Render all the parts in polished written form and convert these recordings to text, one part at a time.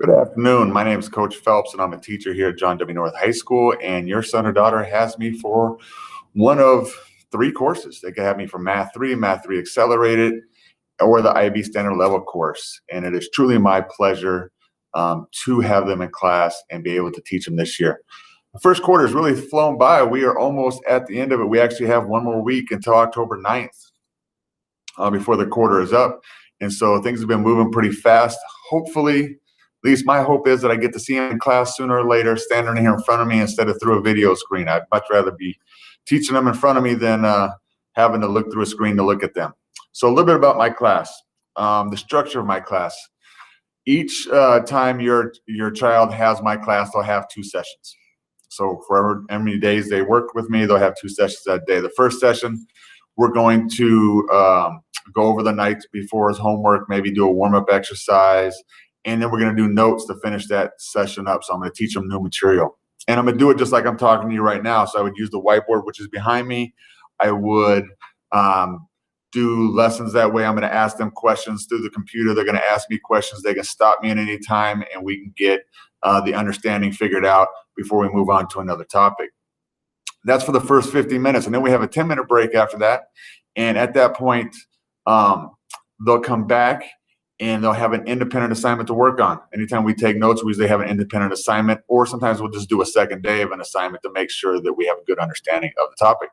Good afternoon. My name is Coach Phelps, and I'm a teacher here at John W. North High School. And your son or daughter has me for one of three courses. They can have me for Math 3, Math 3 Accelerated, or the IB Standard Level course. And it is truly my pleasure to have them in class and be able to teach them this year. The first quarter has really flown by. We are almost at the end of it. We actually have one more week until October 9th before the quarter is up. And so things have been moving pretty fast. Hopefully, at least my hope is that I get to see them in class sooner or later, standing here in front of me instead of through a video screen. I'd much rather be teaching them in front of me than having to look through a screen to look at them. So a little bit about my class, the structure of my class. Each time your child has my class, they'll have 2 sessions. So for how many days they work with me, they'll have 2 sessions that day. The first session, we're going to go over the night before his homework, maybe do a warm-up exercise, and then we're going to do notes to finish that session up. So I'm going to teach them new material. And I'm going to do it just like I'm talking to you right now. So I would use the whiteboard, which is behind me. I would do lessons that way. I'm going to ask them questions through the computer. They're going to ask me questions. They can stop me at any time, and we can get the understanding figured out before we move on to another topic. That's for the first 15 minutes. And then we have a 10-minute break after that. And at that point, they'll come back and they'll have an independent assignment to work on. Anytime we take notes, we usually have an independent assignment, or sometimes we'll just do a second day of an assignment to make sure that we have a good understanding of the topic.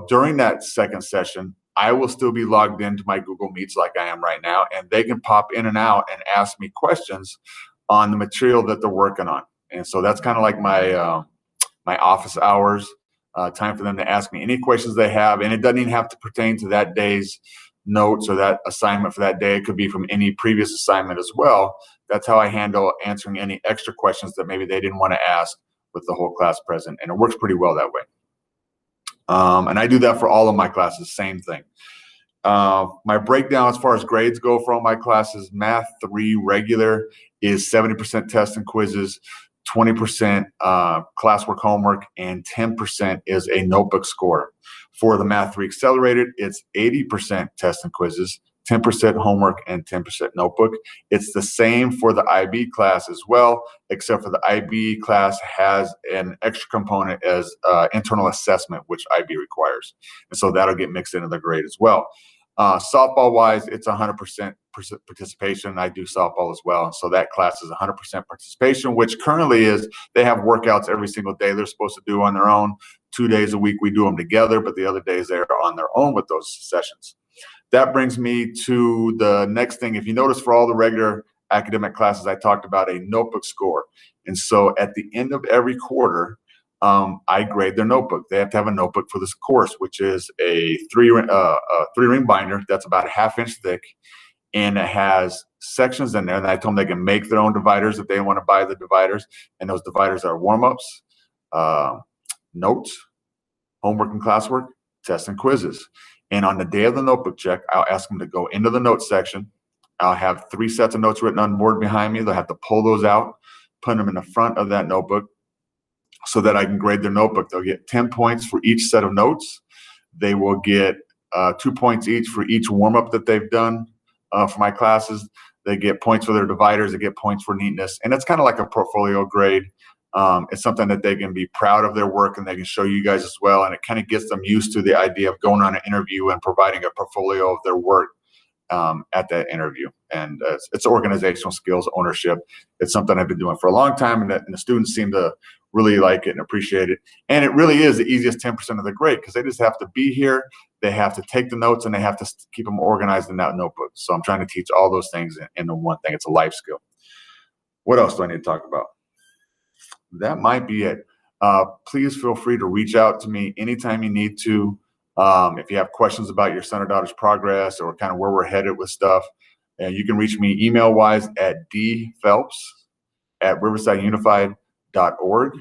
During that second session, I will still be logged into my Google Meets like I am right now, and they can pop in and out and ask me questions on the material that they're working on. And so that's kind of like my my office hours, time for them to ask me any questions they have. And it doesn't even have to pertain to that day's notes or that assignment for that day. It could be from any previous assignment as well. That's how I handle answering any extra questions that maybe they didn't want to ask with the whole class present. And it works pretty well that way. And I do that for all of my classes, same thing. My breakdown as far as grades go for all my classes, Math 3 regular is 70% tests and quizzes, 20% classwork homework, and 10% is a notebook score. For the Math 3 Accelerated, it's 80% tests and quizzes, 10% homework, and 10% notebook. It's the same for the IB class as well, except for the IB class has an extra component as internal assessment, which IB requires. And so that'll get mixed into the grade as well. Softball-wise, it's 100% participation. I do softball as well. And so that class is 100% participation, which currently is they have workouts every single day they're supposed to do on their own. 2 days a week we do them together, but the other days they're on their own with those sessions. That brings me to the next thing. If you notice, for all the regular academic classes, I talked about a notebook score. And so at the end of every quarter, I grade their notebook. They have to have a notebook for this course, which is a three-ring binder that's about a 1/2 inch thick, and it has sections in there. And I told them they can make their own dividers if they want to buy the dividers. And those dividers are warm-ups, notes, homework and classwork, tests and quizzes. And on the day of the notebook check, I'll ask them to go into the notes section. I'll have 3 sets of notes written on the board behind me. They'll have to pull those out, put them in the front of that notebook so that I can grade their notebook. They'll get 10 points for each set of notes. They will get 2 points each for each warm-up that they've done for my classes. They get points for their dividers. They get points for neatness. And it's kind of like a portfolio grade. It's something that they can be proud of their work and they can show you guys as well. And it kind of gets them used to the idea of going on an interview and providing a portfolio of their work at that interview. And it's organizational skills, ownership. It's something I've been doing for a long time, and the students seem to really like it and appreciate it. And it really is the easiest 10% of the grade, because they just have to be here, they have to take the notes, and they have to keep them organized in that notebook. So I'm trying to teach all those things in the one thing. It's a life skill. What else do I need to talk about? That might be it. Please feel free to reach out to me anytime you need to. If you have questions about your son or daughter's progress or kind of where we're headed with stuff, you can reach me email-wise at dphelps@riversideunified.org,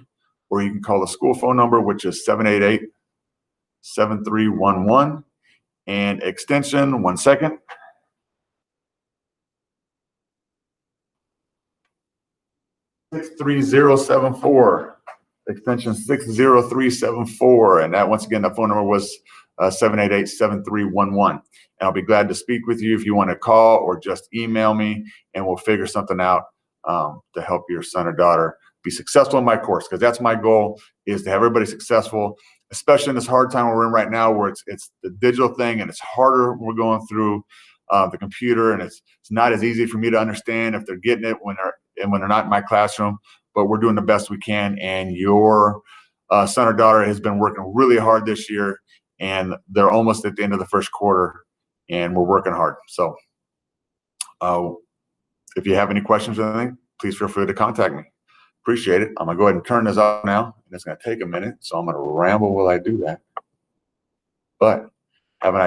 or you can call the school phone number, which is 788-7311, and extension, 1 second, 63074, extension 60374. And that, once again, the phone number was 788-7311. And I'll be glad to speak with you if you want to call or just email me, and we'll figure something out to help your son or daughter be successful in my course, because that's my goal, is to have everybody successful, especially in this hard time we're in right now, where it's the digital thing and it's harder. We're going through the computer, and it's not as easy for me to understand if they're getting it when they're not in my classroom. But we're doing the best we can, and your son or daughter has been working really hard this year, and they're almost at the end of the first quarter, and we're working hard. So if you have any questions or anything, please feel free to contact me. Appreciate it. I'm gonna go ahead and turn this off now, and it's gonna take a minute, so I'm gonna ramble while I do that. But have a nice